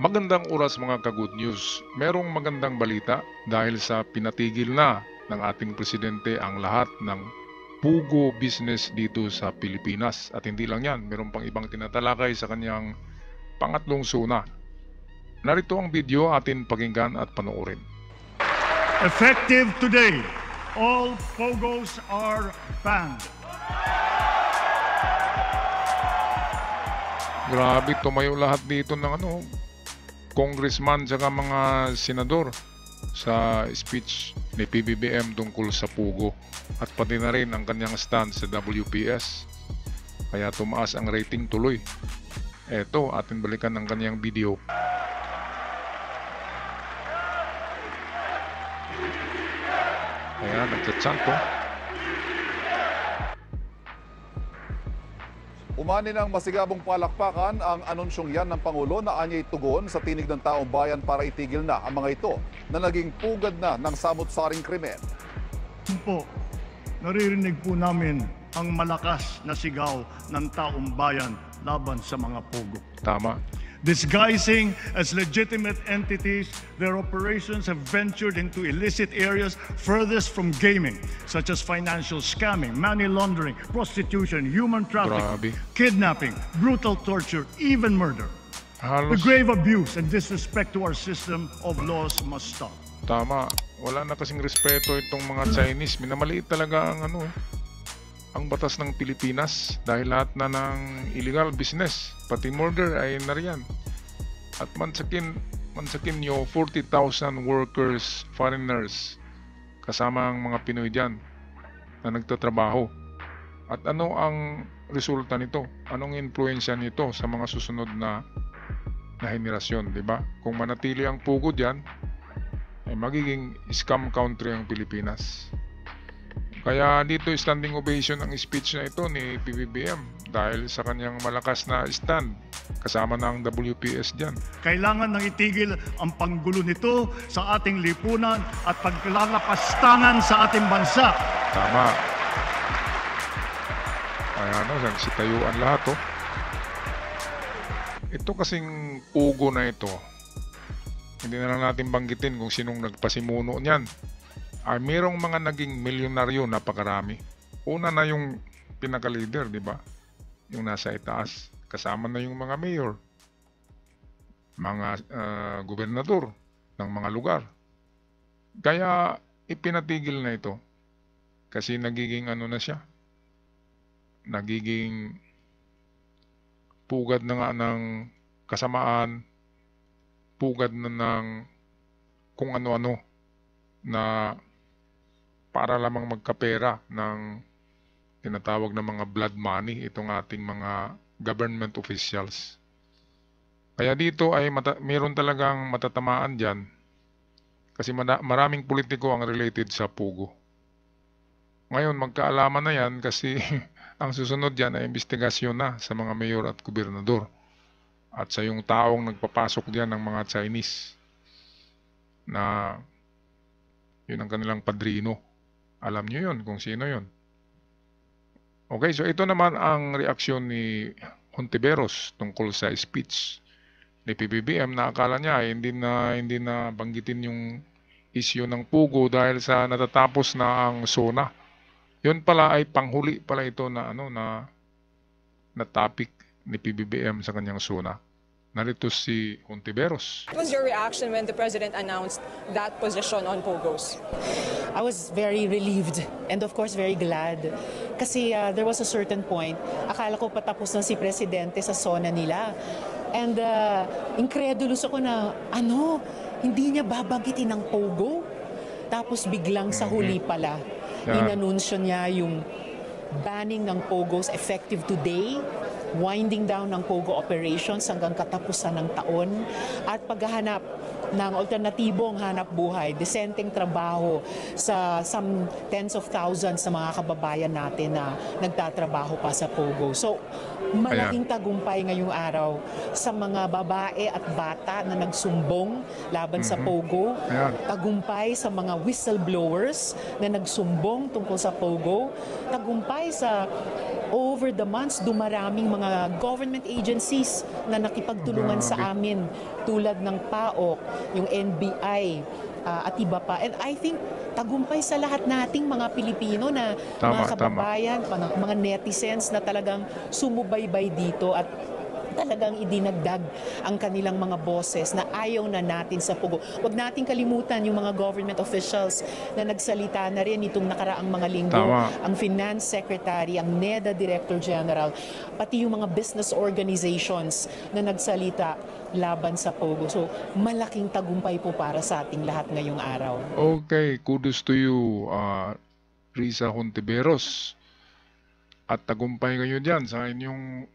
Magandang oras mga ka-good news. Merong magandang balita dahil sa pinatigil na ng ating presidente ang lahat ng pugo business dito sa Pilipinas. At hindi lang yan, meron pang ibang tinatalakay sa kanyang pangatlong suna. Narito ang video, atin pakinggan at panoorin. Effective today, all pogos are banned. Grabe, tumayo lahat dito ng congressman at mga senador sa speech ni PBBM tungkol sa pugo at pati na rin ang kanyang stand sa WPS. Kaya tumaas ang rating tuloy. Eto, atin balikan ang kanyang video. Kaya nagchat-chat to. Umani ng masigabong palakpakan ang anunsyong yan ng Pangulo na anyay tugon sa tinig ng taong bayan para itigil na ang mga ito na naging pugad na ng samut-saring krimen. Po, naririnig po namin ang malakas na sigaw ng taong bayan laban sa mga pogo. Tama. Disguising as legitimate entities, their operations have ventured into illicit areas furthest from gaming, such as financial scamming, money laundering, prostitution, human trafficking, kidnapping, brutal torture, even murder. The grave abuse and disrespect to our system of laws must stop. Tama. Wala na kasing respeto itong mga Chinese. Minamaliit talaga ang ang batas ng Pilipinas dahil lahat na ng illegal business, pati murder ay nariyan. At mansakin nyo 40,000 workers, foreigners, kasama ang mga Pinoy dyan na nagtatrabaho. At ano ang resulta nito? Anong influensya nito sa mga susunod na henerasyon, di ba? Kung manatili ang pugo dyan, ay magiging scam country ang Pilipinas. Kaya dito standing ovation ang speech na ito ni PBBM dahil sa kanyang malakas na stand kasama na ang WPS dyan. Kailangan nang itigil ang panggulo nito sa ating lipunan at paglalapastangan sa ating bansa. Tama. Kaya nagsitayuan lahat Ito kasing pugo na ito, hindi na lang natin banggitin kung sinong nagpasimuno niyan. Ay mayroong mga naging milyonaryo, napakarami. Una na yung pinaka-leader, di ba? Yung nasa itaas. Kasama na yung mga mayor, mga gobernador ng mga lugar. Kaya ipinatigil na ito. Kasi nagiging na siya. Nagiging pugad na nga ng kasamaan, pugad na ng kung ano-ano na para lamang magkapera ng tinatawag na mga blood money itong ating mga government officials. Kaya dito ay mayroon talagang matatamaan dyan kasi maraming politiko ang related sa pugo. Ngayon magkaalaman na yan kasi ang susunod dyan ay investigasyon na sa mga mayor at gobernador at sa yung taong nagpapasok dyan ng mga Chinese na yun ang kanilang padrino. Alam nyo yun kung sino yun. Okay, so ito naman ang reaksyon ni Hontiveros tungkol sa speech ni PBBM na akala niya hindi na banggitin yung issue ng pugo dahil sa natatapos na ang SONA. Yun pala ay panghuli pala ito na na topic ni PBBM sa kanyang SONA. Narito si Hontiveros. What was your reaction when the President announced that position on POGOs? I was very relieved and of course very glad. Kasi there was a certain point, akala ko patapos na si Presidente sa SONA nila. And incredulous ako na, hindi niya babanggitin ng POGO? Tapos biglang sa huli pala, inanunsyo niya yung banning ng POGOs effective today, winding down ng POGO operations hanggang katapusan ng taon, at paghahanap ng alternatibong hanap buhay, disenteng trabaho sa some tens of thousands na mga kababayan natin na nagtatrabaho pa sa POGO. So, malaking tagumpay ngayong araw sa mga babae at bata na nagsumbong laban sa POGO. Tagumpay sa mga whistleblowers na nagsumbong tungkol sa POGO. Tagumpay sa over the months, dumaraming mga mga government agencies na nakipagtulungan sa amin tulad ng PAOK, yung NBI, at iba pa. And I think tagumpay sa lahat nating mga Pilipino na mga kababayan, mga netizens na talagang sumubaybay dito at talagang idinagdag ang kanilang mga boses na ayaw na natin sa pugo. Huwag nating kalimutan yung mga government officials na nagsalita na rin itong nakaraang mga linggo. Ang Finance Secretary, ang NEDA Director General, pati yung mga business organizations na nagsalita laban sa pugo. So, malaking tagumpay po para sa ating lahat ngayong araw. Okay, kudos to you, Risa Hontiveros. At tagumpay kayo dyan sa inyong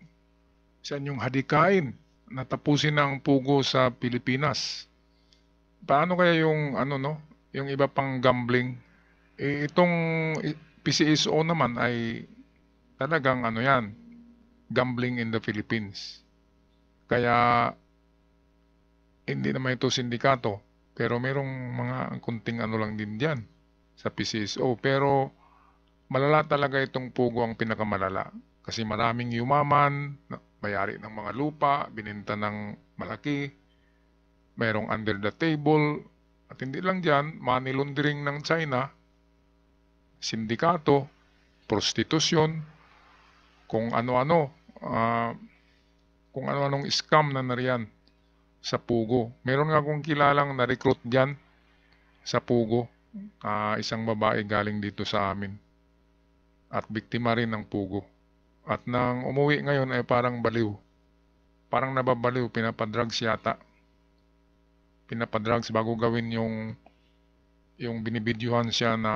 hadikain na tapusin na ang pugo sa Pilipinas. Paano kaya yung yung iba pang gambling? Itong PCSO naman ay talagang yan, gambling in the Philippines. Kaya hindi naman ito sindikato, pero merong mga kunting lang din diyan sa PCSO. Pero malala talaga itong pugo, ang pinakamalala. Kasi maraming yumaman, may-ari ng mga lupa, bininta ng malaki, mayroong under the table, at hindi lang dyan, money laundering ng China, sindikato, prostitusyon, kung ano-ano, kung ano-anong scam na nariyan sa pugo. Meron nga akong kilalang na-recruit dyan sa pugo, isang babae galing dito sa amin, at biktima rin ng pugo. At nang umuwi ngayon ay parang baliw. Parang nababaliw, pinapadrugs yata. Pinapadrugs bago gawin yung binibidyuhan siya na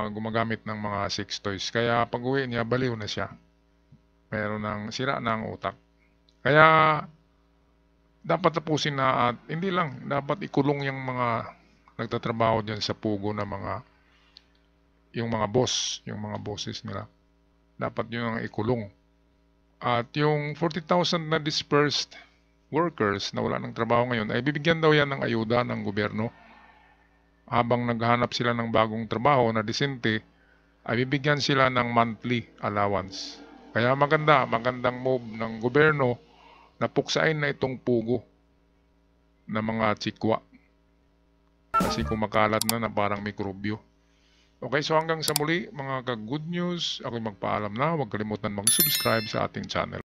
gumagamit ng mga sex toys. Kaya pag uwi niya, baliw na siya. Meron ng sira na ang utak. Kaya dapat tapusin na, at hindi lang, dapat ikulong yung mga nagtatrabaho dyan sa pugo na yung mga boss, yung mga bosses nila. Dapat yun ang ikulong. At yung 40,000 na dispersed workers na wala ng trabaho ngayon, ay bibigyan daw yan ng ayuda ng gobyerno. Habang naghahanap sila ng bagong trabaho na disente, ay bibigyan sila ng monthly allowance. Kaya magandang move ng gobyerno na puksain na itong pugo na mga tsikwa. Kasi kumakalat na parang mikrobyo. Okay, so hanggang sa muli mga ka-good news, ako'y magpaalam na. Huwag kalimutan mag-subscribe sa ating channel.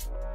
News.